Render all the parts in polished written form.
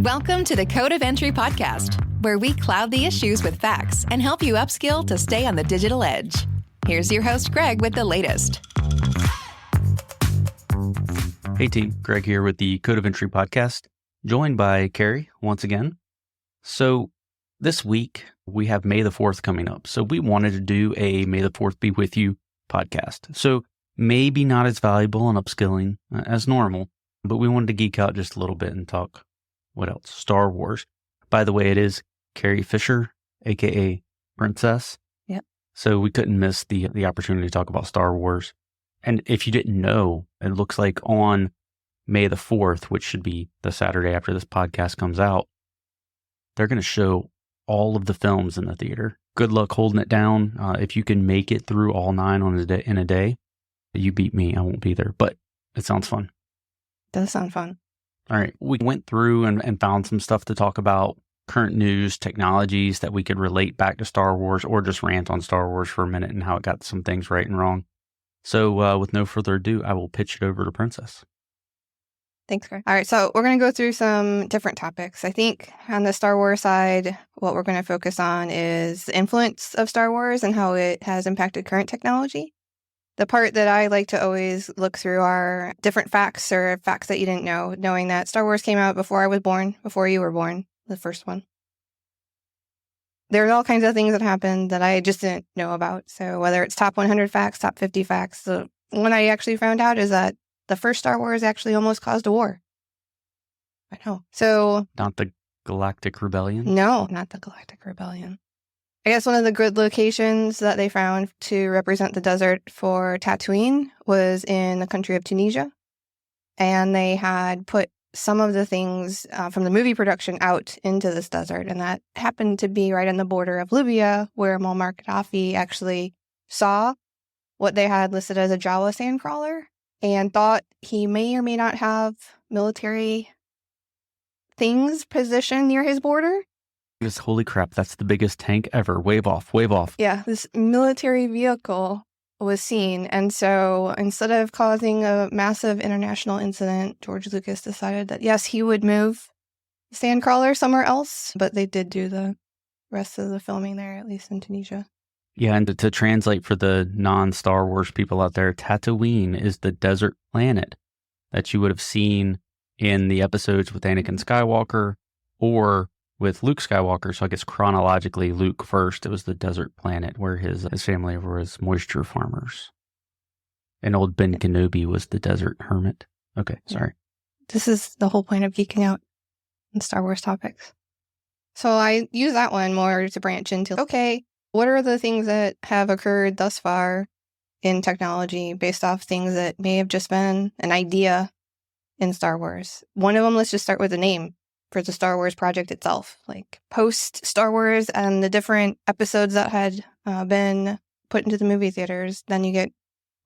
Welcome to the Code of Entry podcast, where we cloud the issues with facts and help you upskill to stay on the digital edge. Here's your host, Greg, with the latest. Hey team, Greg here with the Code of Entry podcast, joined by Keri once again. So this week we have May the 4th coming up. So we wanted to do a May the 4th Be With You podcast. So maybe not as valuable and upskilling as normal, but we wanted to geek out just a little bit and talk, what else? Star Wars. By the way, it is Keri Fischer, aka Princess. Yep. So we couldn't miss the opportunity to talk about Star Wars. And if you didn't know, it looks like on May the 4th, which should be the Saturday after this podcast comes out, they're going to show all of the films in the theater. Good luck holding it down. If you can make it through all 9 in a day, you beat me. I won't be there, but it sounds fun. Does sound fun. All right. We went through and found some stuff to talk about, current news, technologies that we could relate back to Star Wars, or just rant on Star Wars for a minute and how it got some things right and wrong. So with no further ado, I will pitch it over to Princess. Thanks, Greg. All right, so we're going to go through some different topics. I think on the Star Wars side, what we're going to focus on is the influence of Star Wars and how it has impacted current technology. The part that I like to always look through are different facts or facts that you didn't know, knowing that Star Wars came out before I was born, before you were born, the first one. There's all kinds of things that happened that I just didn't know about. So whether it's top 100 facts, top 50 facts, the one I actually found out is that the first Star Wars actually almost caused a war. I know. So Not the Galactic Rebellion? no, not the Galactic Rebellion. I guess one of the good locations that they found to represent the desert for Tatooine was in the country of Tunisia. And they had put some of the things from the movie production out into this desert. And that happened to be right on the border of Libya, where Muammar Gaddafi actually saw what they had listed as a Jawa sandcrawler and thought he may or may not have military things positioned near his border. Just, holy crap, that's the biggest tank ever. Wave off, wave off. Yeah, this military vehicle was seen. And so instead of causing a massive international incident, George Lucas decided that, yes, he would move the sandcrawler somewhere else. But they did do the rest of the filming there, at least in Tunisia. Yeah, and to translate for the non-Star Wars people out there, Tatooine is the desert planet that you would have seen in the episodes with Anakin Skywalker or with Luke Skywalker. So I guess chronologically, Luke first, it was the desert planet where his family was moisture farmers. And old Ben Kenobi was the desert hermit. Okay, sorry. This is the whole point of geeking out in Star Wars topics. So I use that one more to branch into, okay, what are the things that have occurred thus far in technology based off things that may have just been an idea in Star Wars? One of them, let's just start with the name for the Star Wars project itself. Like post Star Wars and the different episodes that had been put into the movie theaters, then you get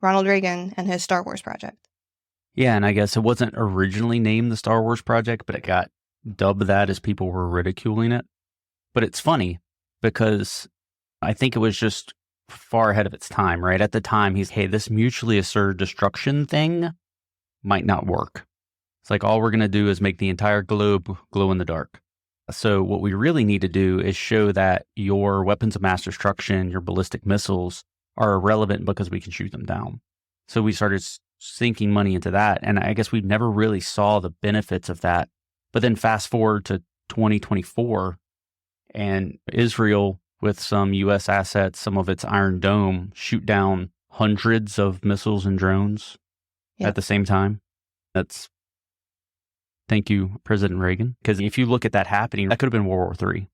Ronald Reagan and his Star Wars project. Yeah, and I guess it wasn't originally named the Star Wars project, but it got dubbed that as people were ridiculing it. But it's funny because I think it was just far ahead of its time, right? At the time, hey, this mutually assured destruction thing might not work. It's like, all we're going to do is make the entire globe glow in the dark. So what we really need to do is show that your weapons of mass destruction, your ballistic missiles are irrelevant because we can shoot them down. So we started sinking money into that. And I guess we never really saw the benefits of that. But then fast forward to 2024 and Israel, with some U.S. assets, some of its Iron Dome, shoot down hundreds of missiles and drones at the same time. Thank you, President Reagan. Because if you look at that happening, that could have been World War III.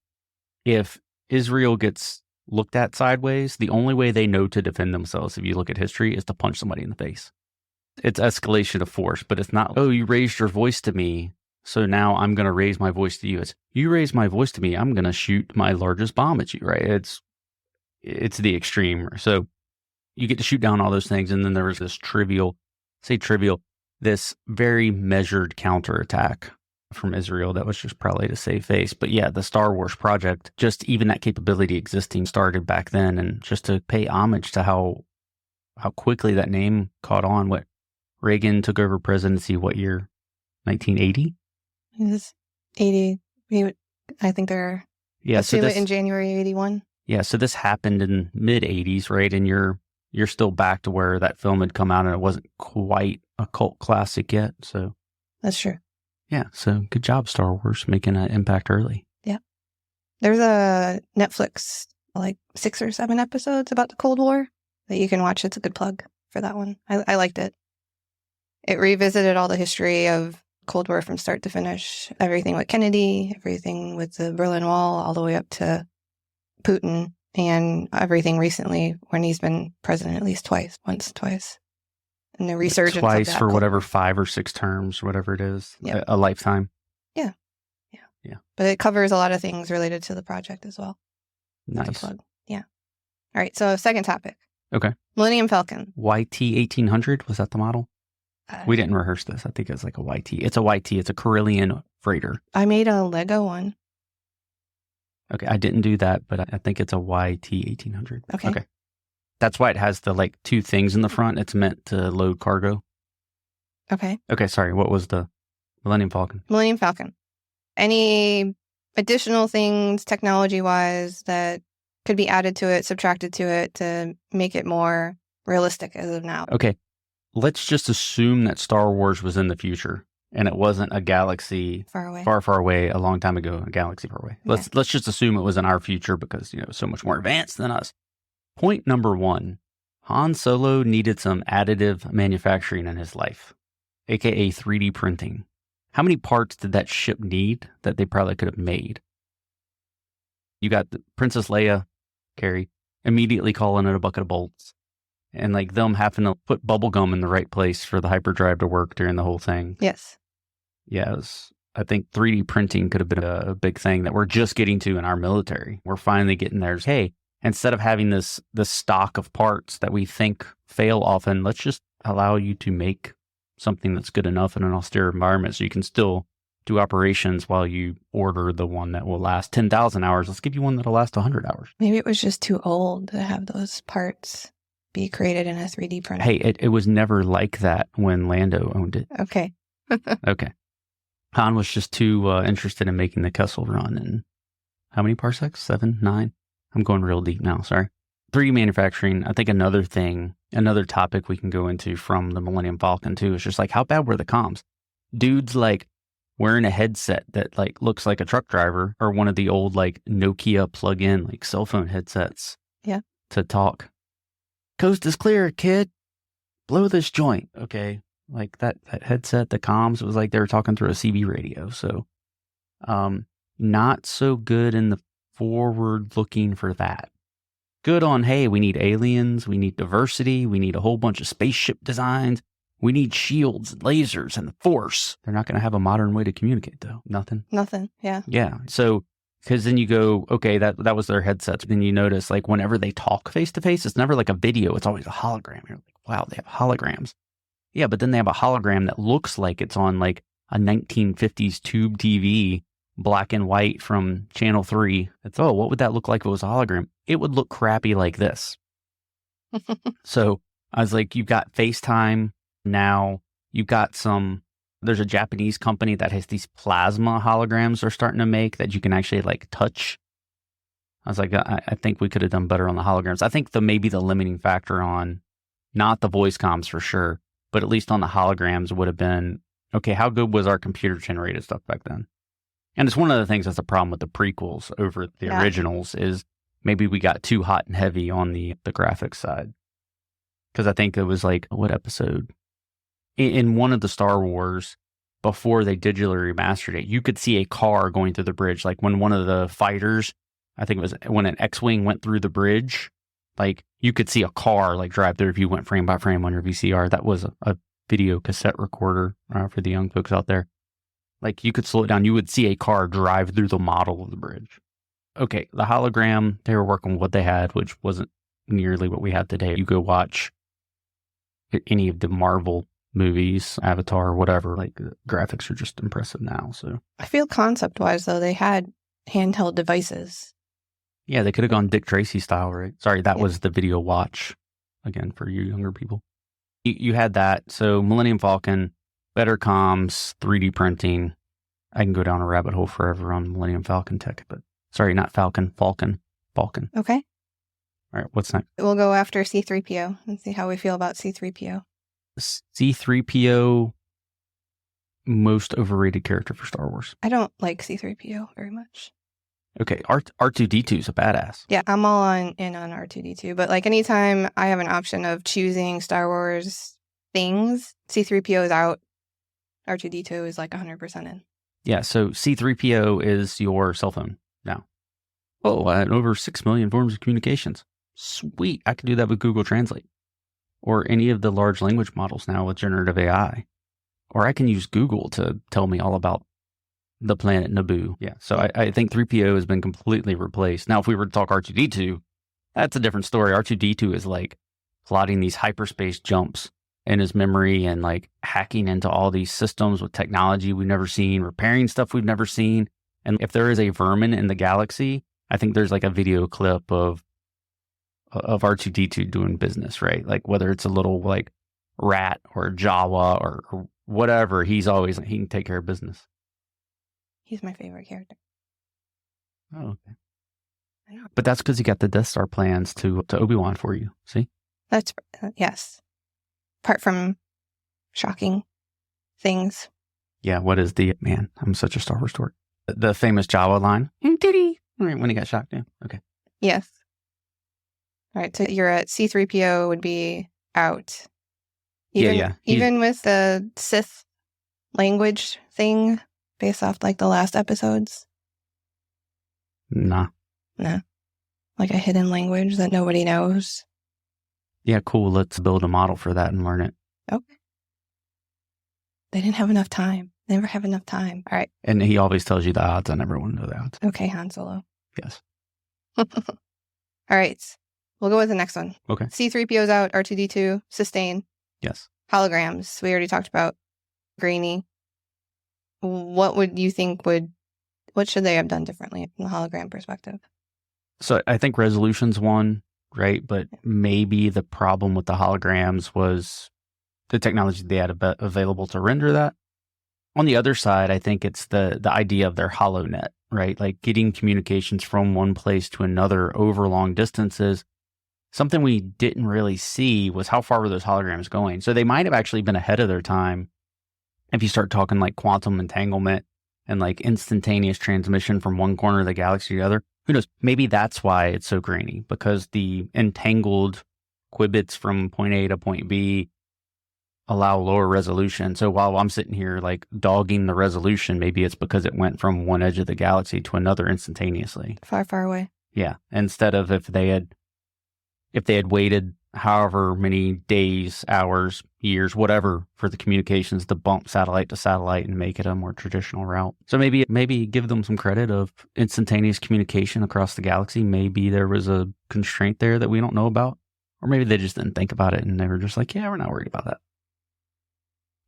If Israel gets looked at sideways, the only way they know to defend themselves, if you look at history, is to punch somebody in the face. It's escalation of force, but it's not, oh, you raised your voice to me, so now I'm going to raise my voice to you. It's, you raise my voice to me, I'm going to shoot my largest bomb at you, right? It's the extreme. So you get to shoot down all those things, and then there was this this very measured counterattack from Israel that was just probably to save face. But yeah, the Star Wars project, just even that capability existing started back then, and just to pay homage to how quickly that name caught on. What Reagan took over presidency, what year? 1980? It was I think they're Yeah, let's do it in January 81. Yeah, so this happened in mid 80s, right? And you're still back to where that film had come out and it wasn't quite a cult classic yet. So That's true. yeah, so good job, Star Wars, making an impact early. Yeah. There's a Netflix, like 6 or 7 episodes about the Cold War that you can watch. It's a good plug for that one. I liked it. It revisited all the history of Cold War from start to finish. Everything with Kennedy, everything with the Berlin Wall, all the way up to Putin, and everything recently when he's been president at least twice. And the resurgence twice of that for Cold whatever War. 5 or 6 terms, whatever it is, Yep. a lifetime. Yeah. Yeah. But it covers a lot of things related to the project as well. That's a Nice. plug. Yeah. All right. So second topic. Okay. Millennium Falcon. YT 1800, was that the model? We didn't rehearse this. I think it's like a YT. It's a YT. It's a Carillion freighter. I made a Lego one. Okay, I didn't do that, but I think it's a YT 1800. Okay. That's why it has the like 2 things in the front. It's meant to load cargo. Okay. Okay, sorry. What was the Millennium Falcon? Millennium Falcon. Any additional things technology-wise that could be added to it, subtracted to it to make it more realistic as of now? Okay, let's just assume that Star Wars was in the future and it wasn't a galaxy Far away. far away a long time ago, a galaxy far away. Okay. Let's just assume it was in our future because, you know, so much more advanced than us. Point number 1, Han Solo needed some additive manufacturing in his life, aka 3D printing. How many parts did that ship need that they probably could have made? You got Princess Leia, Keri, immediately calling it a bucket of bolts. And like them having to put bubble gum in the right place for the hyperdrive to work during the whole thing. Yes. Yeah, I think 3D printing could have been a big thing that we're just getting to in our military. We're finally getting there. Hey, instead of having this stock of parts that we think fail often, let's just allow you to make something that's good enough in an austere environment so you can still do operations while you order the one that will last 10,000 hours. Let's give you one that'll last 100 hours. Maybe it was just too old to have those parts be created in a 3D printer. Hey, it was never like that when Lando owned it. Okay. Okay. Han was just too interested in making the Kessel Run. And how many parsecs? 7, 9? I'm going real deep now. Sorry. 3D manufacturing. I think another topic we can go into from the Millennium Falcon too is just like, how bad were the comms? Dudes like wearing a headset that like looks like a truck driver, or one of the old like Nokia plug-in like cell phone headsets. Yeah. To talk. Coast is clear, kid. Blow this joint. Okay. Like that headset, the comms, it was like they were talking through a CB radio. So, not so good in the forward looking for that. Good on, hey, we need aliens, we need diversity, we need a whole bunch of spaceship designs, we need shields and lasers and the Force. They're not going to have a modern way to communicate, though. Nothing. Yeah. Yeah. So, because then you go, okay, that was their headsets. Then you notice, like, whenever they talk face to face, it's never like a video. It's always a hologram. You're like, wow, they have holograms. Yeah, but then they have a hologram that looks like it's on like a 1950s tube TV, black and white from Channel 3. It's, oh, what would that look like if it was a hologram? It would look crappy like this. So I was like, you've got FaceTime now. You've got there's a Japanese company that has these plasma holograms they're starting to make that you can actually like touch. I was like, I think we could have done better on the holograms. I think maybe the limiting factor on not the voice comms for sure, but at least on the holograms would have been, okay, how good was our computer generated stuff back then? And it's one of the things that's a problem with the prequels over the originals is maybe we got too hot and heavy on the graphics side. Because I think it was like, what episode? In one of the Star Wars, before they digitally remastered it, you could see a car going through the bridge. Like when one of the fighters, I think it was when an X-Wing went through the bridge, like you could see a car like drive through if you went frame by frame on your VCR. That was a video cassette recorder for the young folks out there. Like you could slow it down. You would see a car drive through the model of the bridge. Okay, the hologram, they were working with what they had, which wasn't nearly what we have today. You go watch any of the Marvel movies, Avatar, whatever, like the graphics are just impressive now. So I feel concept-wise, though, they had handheld devices. Yeah, they could have gone Dick Tracy style, right? Sorry, that was the video watch, again, for you younger people. You had that. So Millennium Falcon, better comms, 3D printing. I can go down a rabbit hole forever on Millennium Falcon tech, but sorry, not Falcon, Falcon. Okay. All right, what's next? We'll go after C-3PO and see how we feel about C-3PO. C-3PO, most overrated character for Star Wars. I don't like C-3PO very much. Okay, R2-D2 is a badass. Yeah, I'm all in on R2-D2, but like anytime I have an option of choosing Star Wars things, C-3PO is out. R2-D2 is like 100% in. Yeah, so C-3PO is your cell phone now. Oh, I had over 6 million forms of communications. Sweet, I can do that with Google Translate. Or any of the large language models now with generative AI. Or I can use Google to tell me all about the planet Naboo. Yeah, so I think 3PO has been completely replaced. Now, if we were to talk R2-D2, that's a different story. R2-D2 is like plotting these hyperspace jumps in his memory and like hacking into all these systems with technology we've never seen, repairing stuff we've never seen. And if there is a vermin in the galaxy, I think there's like a video clip of R2-D2 doing business, right? Like whether it's a little like rat or Jawa or whatever, he can take care of business. He's my favorite character. Oh, okay. I know. But that's because he got the Death Star plans to Obi-Wan for you. See? That's, yes. Apart from shocking things. Yeah, what is man, I'm such a Star Wars dork. The famous Jawa line. When he got shocked, yeah. Okay. Yes. All right, so you're at C-3PO would be out. Even with the Sith language thing based off like the last episodes? Nah. Like a hidden language that nobody knows? Yeah, cool. Let's build a model for that and learn it. Okay. They didn't have enough time. They never have enough time. All right. And he always tells you the odds. I never want to know the odds. Okay, Han Solo. Yes. All right. We'll go with the next one. Okay. C-3PO's out. R2-D2. Sustain. Yes. Holograms. We already talked about. Grainy. What would you think what should they have done differently from the hologram perspective? So I think resolution's one, right? But maybe the problem with the holograms was the technology they had available to render that. On the other side, I think it's the idea of their HoloNet, right? Like getting communications from one place to another over long distances. Something we didn't really see was how far were those holograms going. So they might have actually been ahead of their time if you start talking like quantum entanglement and like instantaneous transmission from one corner of the galaxy to the other. Who knows? Maybe that's why it's so grainy, because the entangled qubits from point A to point B allow lower resolution. So while I'm sitting here like dogging the resolution, maybe it's because it went from one edge of the galaxy to another instantaneously. Far, far away. Yeah. Instead of if they had waited however many days, hours, years, whatever, for the communications to bump satellite to satellite and make it a more traditional route. So maybe give them some credit of instantaneous communication across the galaxy. Maybe there was a constraint there that we don't know about. Or maybe they just didn't think about it and they were just like, yeah, we're not worried about that.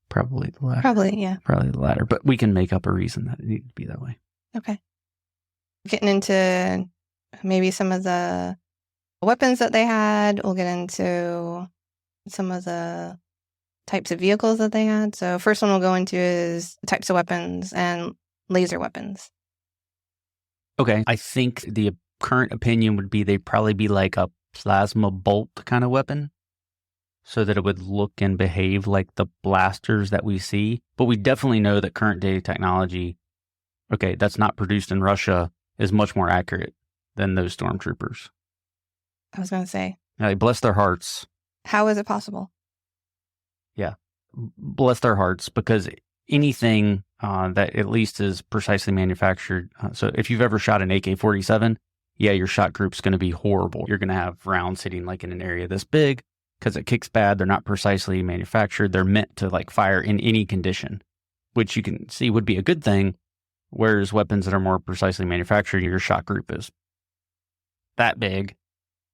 Probably the latter. Probably, yeah. Probably the latter. But we can make up a reason that it needed to be that way. Okay. Getting into maybe some of the weapons that they had. We'll get into some of the types of vehicles that they had. So first one we'll go into is types of weapons and laser weapons. Okay. I think the current opinion would be they'd probably be like a plasma bolt kind of weapon, so that it would look and behave like the blasters that we see. But we definitely know that current day technology, okay, that's not produced in Russia, is much more accurate than those stormtroopers. I was going to say. Bless their hearts. How is it possible? Yeah. Bless their hearts, because anything that at least is precisely manufactured. So if you've ever shot an AK-47, yeah, your shot group's going to be horrible. You're going to have rounds hitting like in an area this big because it kicks bad. They're not precisely manufactured. They're meant to like fire in any condition, which you can see would be a good thing. Whereas weapons that are more precisely manufactured, your shot group is that big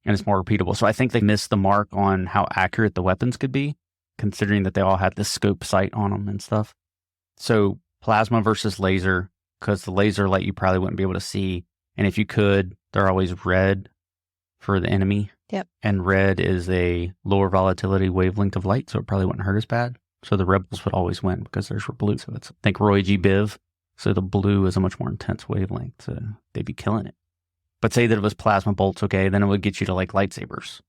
and it's more repeatable. So I think they missed the mark on how accurate the weapons could be, considering that they all had the scope sight on them and stuff. So plasma versus laser, because the laser light you probably wouldn't be able to see. And if you could, they're always red for the enemy. Yep. And red is a lower volatility wavelength of light, so it probably wouldn't hurt as bad. So the rebels would always win because theirs were blue. So it's, think Roy G. Biv So the blue is a much more intense wavelength. So they'd be killing it. But say that it was plasma bolts, okay, then it would get you to like lightsabers.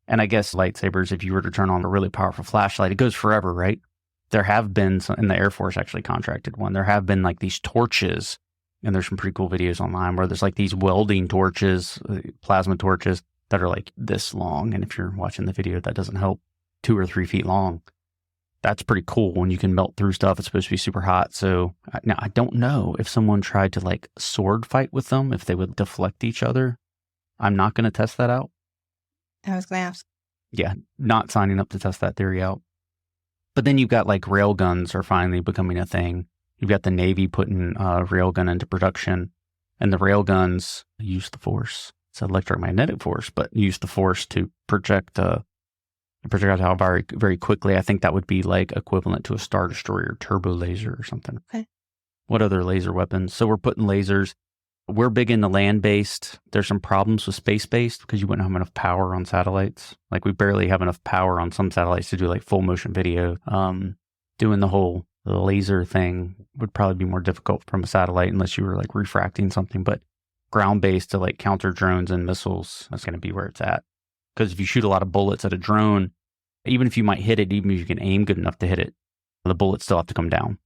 And I guess lightsabers, if you were to turn on a really powerful flashlight, it goes forever, right? There have been some, and the Air Force actually contracted one. There have been like these torches, and there's some pretty cool videos online where there's like these welding torches, plasma torches that are like this long. And if you're watching the video, that doesn't help, 2 or 3 feet long. That's pretty cool when you can melt through stuff. It's supposed to be super hot. So now I don't know if someone tried to like sword fight with them, if they would deflect each other. I'm not going to test that out. I was going to ask. Yeah, not signing up to test that theory out. But then you've got like rail guns are finally becoming a thing. You've got the Navy putting rail gun into production, and the rail guns use the force. It's electromagnetic force, but use the force to projectile very, very quickly. I think that would be like equivalent to a Star Destroyer turbo laser or something. Okay. What other laser weapons? So we're putting lasers. We're big into land-based. There's some problems with space-based because you wouldn't have enough power on satellites. Like we barely have enough power on some satellites to do like full motion video. Doing the whole laser thing would probably be more difficult from a satellite unless you were like refracting something. But ground-based to like counter drones and missiles, that's going to be where it's at. Because if you shoot a lot of bullets at a drone, even if you might hit it, even if you can aim good enough to hit it, the bullets still have to come down.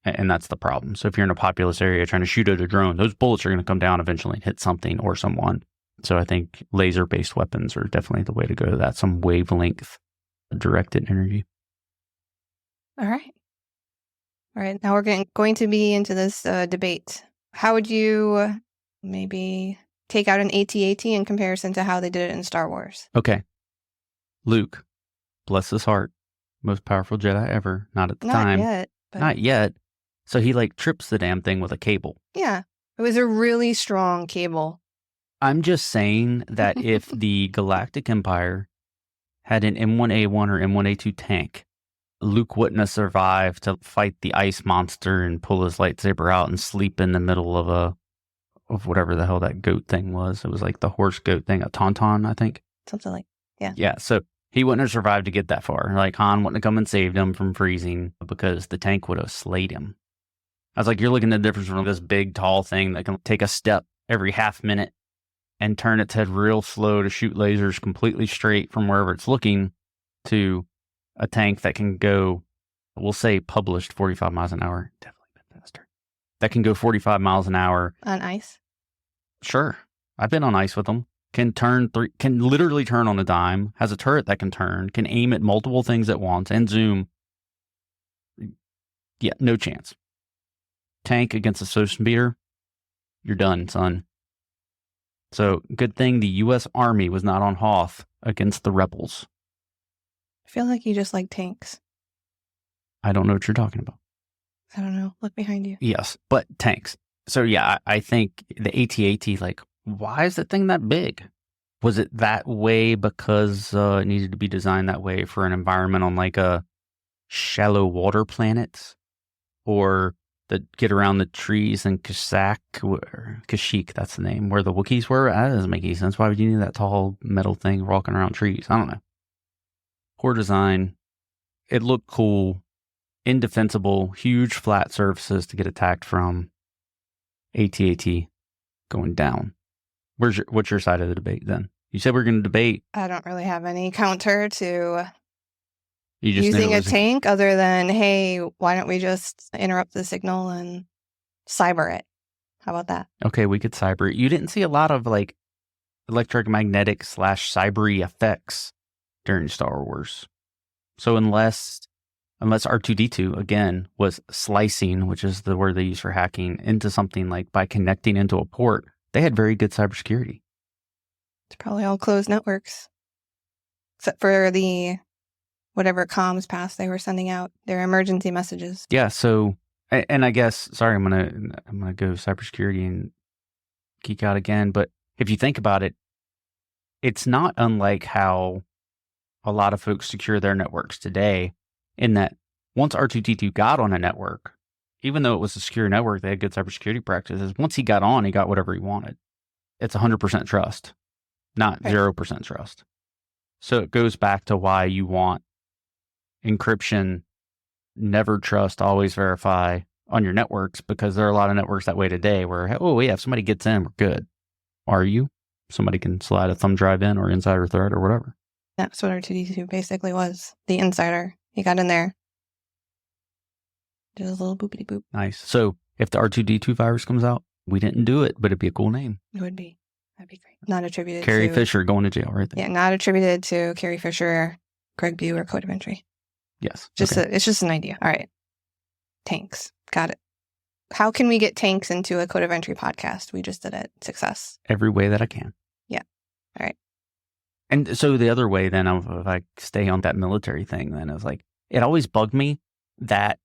And that's the problem. So if you're in a populous area trying to shoot at a drone, those bullets are going to come down eventually and hit something or someone. So I think laser-based weapons are definitely the way to go. That's some wavelength directed energy. All right. All right. Now we're going to be into this debate. How would you maybe take out an AT-AT in comparison to how they did it in Star Wars? Okay. Luke, bless his heart, most powerful Jedi ever. Not at the time. Not yet. Not yet. So he like trips the damn thing with a cable. Yeah. It was a really strong cable. I'm just saying that if the Galactic Empire had an M1A1 or M1A2 tank, Luke wouldn't have survived to fight the ice monster and pull his lightsaber out and sleep in the middle of whatever the hell that goat thing was. It was like the horse goat thing, a tauntaun, I think. Something like, yeah. Yeah, so he wouldn't have survived to get that far. Like Han wouldn't have come and saved him from freezing because the tank would have slayed him. I was like, you're looking at the difference from this big, tall thing that can take a step every half minute and turn its head real slow to shoot lasers completely straight from wherever it's looking to a tank that can go, we'll say published 45 miles an hour. Definitely a bit faster. That can go 45 miles an hour. On ice? Sure. I've been on ice with them. Can literally turn on a dime, has a turret that can turn, can aim at multiple things at once and zoom. Yeah, no chance. Tank against a Sosan beater, you're done, son. So good thing the U.S. Army was not on Hoth against the rebels. I feel like you just like tanks. I don't know what you're talking about. I don't know. Look behind you. Yes, but tanks. So yeah, I think the AT-AT, like, why is that thing that big? Was it that way because it needed to be designed that way for an environment on like a shallow water planet? Or get around the trees in Kashyyyk, that's the name, where the Wookiees were? That doesn't make any sense. Why would you need that tall metal thing walking around trees? I don't know. Poor design. It looked cool. Indefensible. Huge flat surfaces to get attacked from. AT-AT going down. What's your side of the debate then? You said we're going to debate. I don't really have any counter to You just using a tank other than, hey, why don't we just interrupt the signal and cyber it? How about that? Okay, we could cyber it. You didn't see a lot of like electromagnetic / cybery effects during Star Wars. So unless R2-D2 again was slicing, which is the word they use for hacking, into something like by connecting into a port, they had very good cybersecurity. It's probably all closed networks, except for the whatever comms pass they were sending out, their emergency messages. Yeah. So, and I guess, sorry, I'm gonna go cybersecurity and geek out again. But if you think about it, it's not unlike how a lot of folks secure their networks today. In that, once R2-D2 got on a network, even though it was a secure network, they had good cybersecurity practices. Once he got on, he got whatever he wanted. It's 100% trust, not 0% trust. So it goes back to why you want encryption, never trust, always verify, on your networks, because there are a lot of networks that way today where, oh, yeah, if somebody gets in, we're good. Are you? Somebody can slide a thumb drive in or insider threat or whatever. That's what R2D2 basically was. The insider. He got in there. Did a little boopity boop. Nice. So if the R2D2 virus comes out, we didn't do it, but it'd be a cool name. It would be. That'd be great. Not attributed Keri to... Fischer going to jail right there. Yeah, not attributed to Keri Fischer, Greg Bew, or Code of Entry. Yes. It's just an idea. All right. Tanks. Got it. How can we get tanks into a Code of Entry podcast? We just did it. Success. Every way that I can. Yeah. All right. And so the other way then, if I stay on that military thing, then it's like, it always bugged me that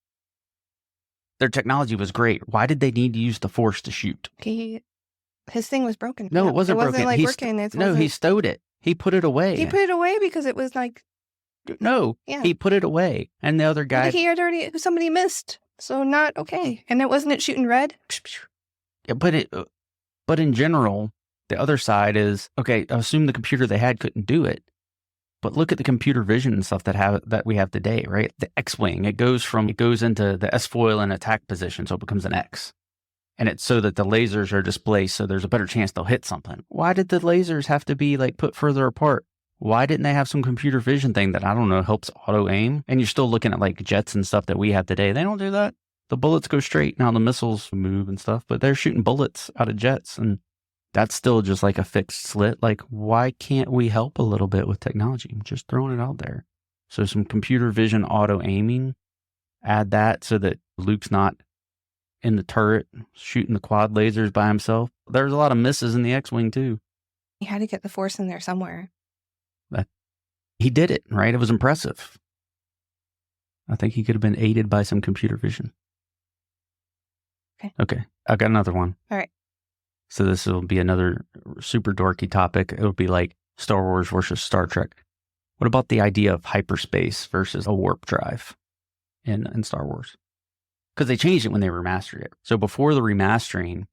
their technology was great. Why did they need to use the force to shoot? His thing was broken. No, it wasn't broken. It wasn't working. He stowed it. He put it away. He put it away because it was like... No, yeah. He put it away. And the other guy... But he had already... Somebody missed. So not okay. And it wasn't shooting red? Yeah, but in general, the other side is, okay, assume the computer they had couldn't do it. But look at the computer vision and stuff that we have today, right? The X-wing, it goes into the S-foil and attack position, so it becomes an X. And it's so that the lasers are displaced, so there's a better chance they'll hit something. Why did the lasers have to be like put further apart? Why didn't they have some computer vision thing that, I don't know, helps auto aim? And you're still looking at like jets and stuff that we have today. They don't do that. The bullets go straight. Now the missiles move and stuff, but they're shooting bullets out of jets, and that's still just like a fixed slit. Like, why can't we help a little bit with technology? I'm just throwing it out there. So some computer vision auto aiming, add that so that Luke's not in the turret shooting the quad lasers by himself. There's a lot of misses in the X-wing too. He had to get the force in there somewhere. He did it, right? It was impressive. I think he could have been aided by some computer vision. Okay. I got another one. All right. So this will be another super dorky topic. It'll be like Star Wars versus Star Trek. What about the idea of hyperspace versus a warp drive in Star Wars? Because they changed it when they remastered it. So before the remastering,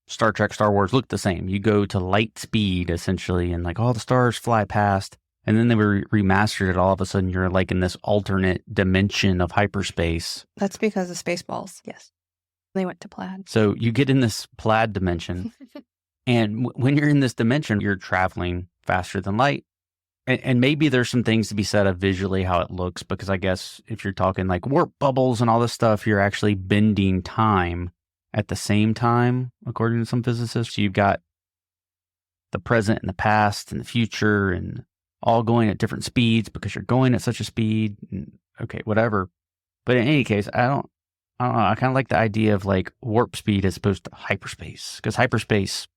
Star Trek, Star Wars looked the same. You go to light speed, essentially, and like all the stars fly past. And then they were remastered it. All of a sudden, you're like in this alternate dimension of hyperspace. That's because of Spaceballs. Yes. They went to plaid. So you get in this plaid dimension. And when you're in this dimension, you're traveling faster than light. And maybe there's some things to be said of visually how it looks, because I guess if you're talking like warp bubbles and all this stuff, you're actually bending time at the same time, according to some physicists. So you've got the present and the past and the future and all going at different speeds because you're going at such a speed. And, okay, whatever. But in any case, I don't know. I kind of like the idea of like warp speed as opposed to hyperspace, because hyperspace,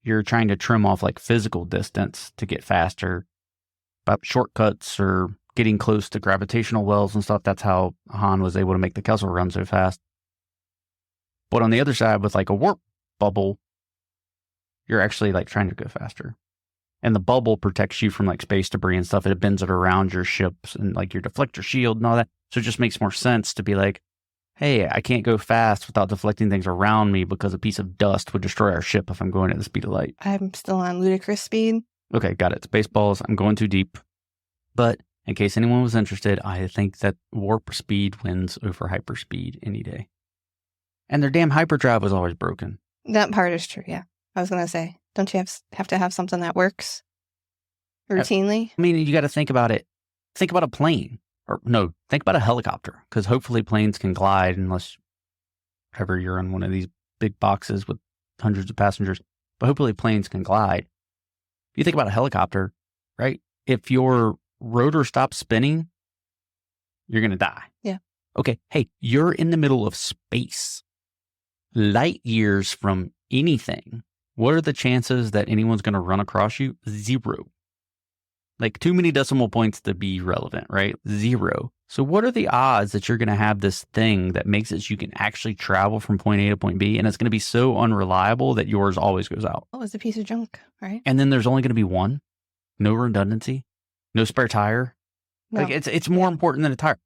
you're trying to trim off like physical distance to get faster by shortcuts or getting close to gravitational wells and stuff. That's how Han was able to make the Kessel Run so fast. But on the other side, with like a warp bubble, you're actually like trying to go faster. And the bubble protects you from like space debris and stuff. It bends it around your ships and like your deflector shield and all that. So it just makes more sense to be like, hey, I can't go fast without deflecting things around me because a piece of dust would destroy our ship if I'm going at the speed of light. I'm still on ludicrous speed. Okay, got it. Spaceballs. I'm going too deep. But in case anyone was interested, I think that warp speed wins over hyperspeed any day. And their damn hyperdrive was always broken. That part is true, yeah. I was going to say, don't you have to have something that works routinely? I mean, you got to think about it. Think about a plane. Or no, think about a helicopter, because hopefully planes can glide unless ever you're in one of these big boxes with hundreds of passengers. But hopefully planes can glide. You think about a helicopter, right? If your rotor stops spinning, you're going to die. Yeah. Okay, hey, you're in the middle of space, light years from anything. What are the chances that anyone's going to run across you? 0. Like too many decimal points to be relevant, right? 0. So what are the odds that you're going to have this thing that makes it so you can actually travel from point A to point B, and it's going to be so unreliable that yours always goes out? Oh, it's a piece of junk, right? And then there's only going to be one? No redundancy? No spare tire? No. Like it's more important than a tire.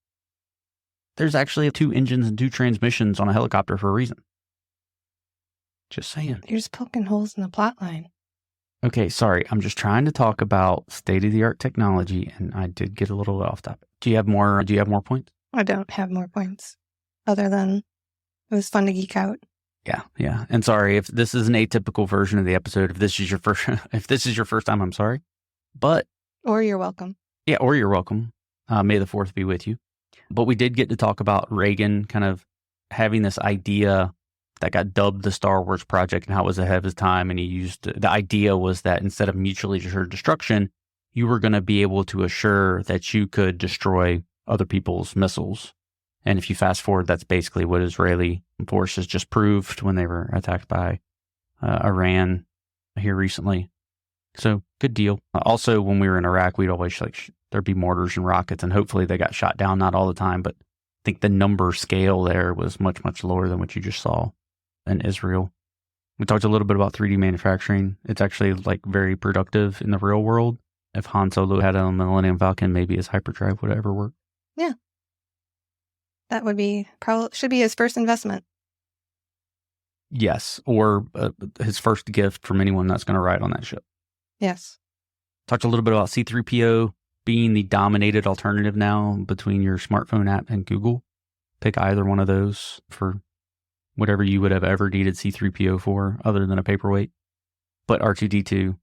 There's actually 2 engines and 2 transmissions on a helicopter for a reason. Just saying. You're just poking holes in the plot line. Okay, sorry. I'm just trying to talk about state-of-the-art technology, and I did get a little off topic. Do you have more points? I don't have more points other than It was fun to geek out. Yeah. And sorry if this is an atypical version of the episode. If this is your first time, I'm sorry. But Or you're welcome. yeah, or you're welcome. May the 4th be with you. But we did get to talk about Reagan kind of having this idea that got dubbed the Star Wars project and how it was ahead of his time. And the idea was that instead of mutually assured destruction, you were going to be able to assure that you could destroy other people's missiles. And if you fast forward, that's basically what Israeli forces just proved when they were attacked by Iran here recently. So good deal. Also, when we were in Iraq, we'd always there'd be mortars and rockets, and hopefully they got shot down, not all the time, but I think the number scale there was much, much lower than what you just saw in Israel. We talked a little bit about 3D manufacturing. It's actually very productive in the real world. If Han Solo had a Millennium Falcon, maybe his hyperdrive would ever work. Yeah. That would be should be his first investment. Yes, or his first gift from anyone that's going to ride on that ship. Yes. Talked a little bit about C3PO being the dominated alternative now between your smartphone app and Google. Pick either one of those for whatever you would have ever needed C3PO for other than a paperweight. But R2-D2.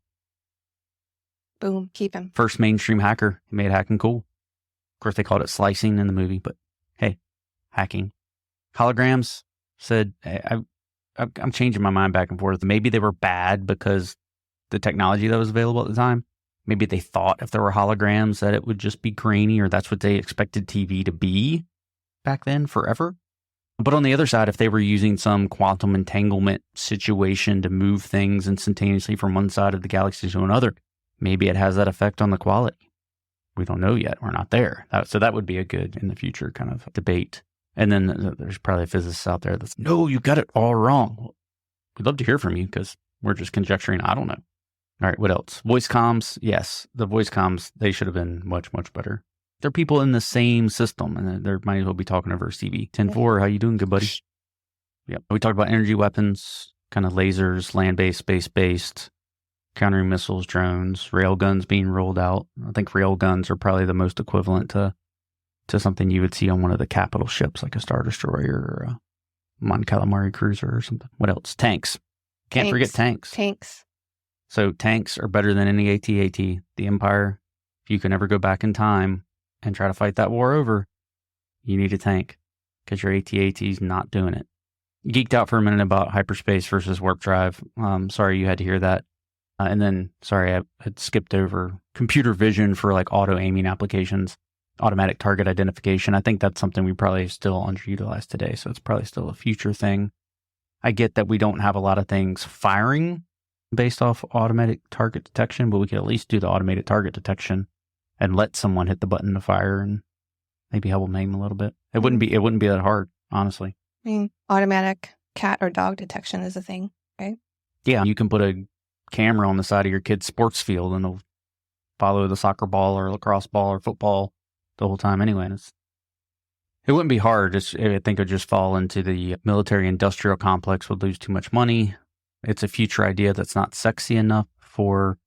Boom. Keep him. First mainstream hacker. He made hacking cool. Of course, they called it slicing in the movie, but hey, hacking. Holograms said, I'm changing my mind back and forth. Maybe they were bad because the technology that was available at the time. Maybe they thought if there were holograms that it would just be grainy, or that's what they expected TV to be back then forever. But on the other side, if they were using some quantum entanglement situation to move things instantaneously from one side of the galaxy to another, maybe it has that effect on the quality. We don't know yet. We're not there. So that would be a good in the future kind of debate. And then there's probably physicists out there that's, no, you got it all wrong. We'd love to hear from you because we're just conjecturing. I don't know. All right, what else? Voice comms. Yes, the voice comms, they should have been much, much better. They're people in the same system, and they might as well be talking over CB. 10-4, how you doing, good buddy? Yep. We talked about energy weapons, kind of lasers, land-based, space-based, countering missiles, drones, rail guns being rolled out. I think rail guns are probably the most equivalent to something you would see on one of the capital ships, like a Star Destroyer or a Mon Calamari cruiser or something. What else? Tanks. Can't forget tanks. Tanks. So tanks are better than any AT-AT. The Empire, if you can ever go back in time and try to fight that war over, you need a tank because your AT-AT's not doing it. Geeked out for a minute about hyperspace versus warp drive. Sorry you had to hear that. And then, sorry, I had skipped over computer vision for auto aiming applications, automatic target identification. I think that's something we probably still underutilize today. So it's probably still a future thing. I get that we don't have a lot of things firing based off automatic target detection, but we could at least do the automated target detection and let someone hit the button to fire and maybe help them aim a little bit. It wouldn't be that hard, honestly. I mean, automatic cat or dog detection is a thing, right? Yeah, you can put a camera on the side of your kid's sports field and it'll follow the soccer ball or lacrosse ball or football the whole time anyway. And it wouldn't be hard. I think it would just fall into the military industrial complex, would lose too much money. It's a future idea that's not sexy enough for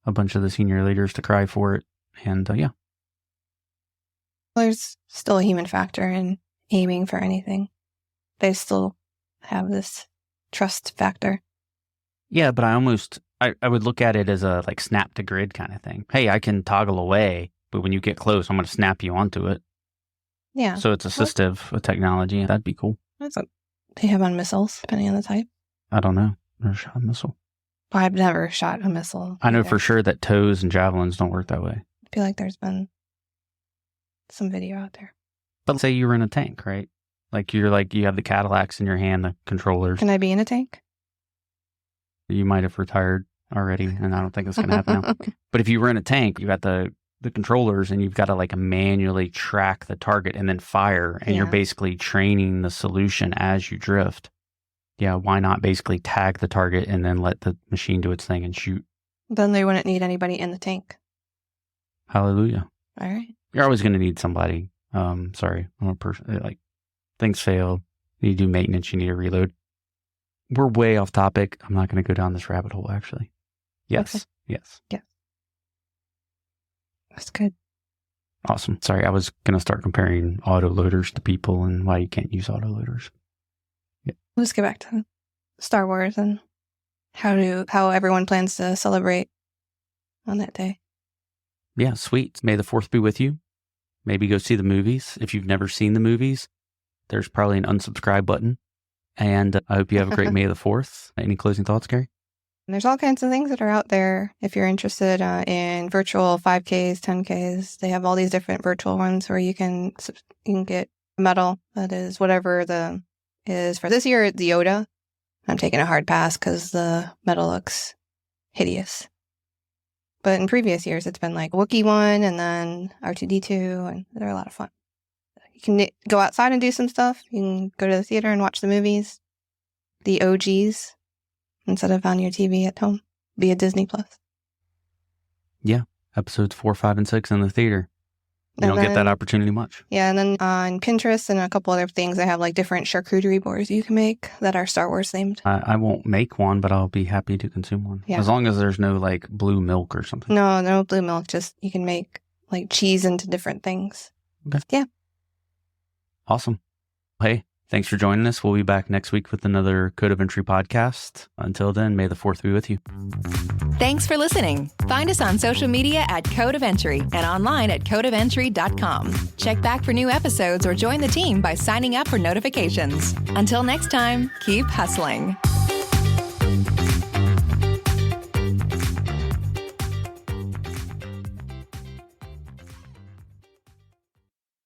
a bunch of the senior leaders to cry for it. And yeah. There's still a human factor in aiming for anything. They still have this trust factor. Yeah, but I would look at it as a snap to grid kind of thing. Hey, I can toggle away, but when you get close, I'm going to snap you onto it. Yeah. So it's assistive with technology. That'd be cool. That's what they have on missiles, depending on the type. I don't know. Never shot a missile. Well, I've never shot a missile. I know for sure that tows and javelins don't work that way. I feel like there's been some video out there. But say you were in a tank, right? You have the Cadillacs in your hand, the controllers. Can I be in a tank? You might have retired already, and I don't think it's going to happen now. But if you were in a tank, you got the controllers, and you've got to manually track the target and then fire, and you're basically training the solution as you drift. Yeah, why not basically tag the target and then let the machine do its thing and shoot? Then they wouldn't need anybody in the tank. Hallelujah. All right. You're always going to need somebody. Sorry, I'm a person. Things fail. You need to do maintenance. You need to reload. We're way off topic. I'm not going to go down this rabbit hole, actually. Yes. Okay. Yes. Yeah. That's good. Awesome. Sorry, I was going to start comparing autoloaders to people and why you can't use autoloaders. Let's get back to Star Wars and how everyone plans to celebrate on that day. Yeah, sweet. May the 4th be with you. Maybe go see the movies. If you've never seen the movies, there's probably an unsubscribe button. And I hope you have a great May the 4th. Any closing thoughts, Keri? There's all kinds of things that are out there if you're interested in virtual 5Ks, 10Ks. They have all these different virtual ones where you can get a medal that is whatever the is. For this year, it's Yoda. I'm taking a hard pass because the medal looks hideous. But in previous years, it's been like Wookiee one and then R2-D2, and they're a lot of fun. You can go outside and do some stuff. You can go to the theater and watch the movies, the OGs, instead of on your TV at home via Disney Plus. Yeah, episodes 4, 5, and 6 in the theater. You don't get that opportunity much. Yeah, and then on Pinterest and a couple other things, they have like different charcuterie boards you can make that are Star Wars themed. I won't make one, but I'll be happy to consume one. Yeah. As long as there's no like blue milk or something. No blue milk. Just you can make like cheese into different things. Okay. Yeah. Awesome. Hey, thanks for joining us. We'll be back next week with another Code of Entry podcast. Until then, may the 4th be with you. Thanks for listening. Find us on social media at Code of Entry and online at codeofentry.com. Check back for new episodes or join the team by signing up for notifications. Until next time, keep hustling.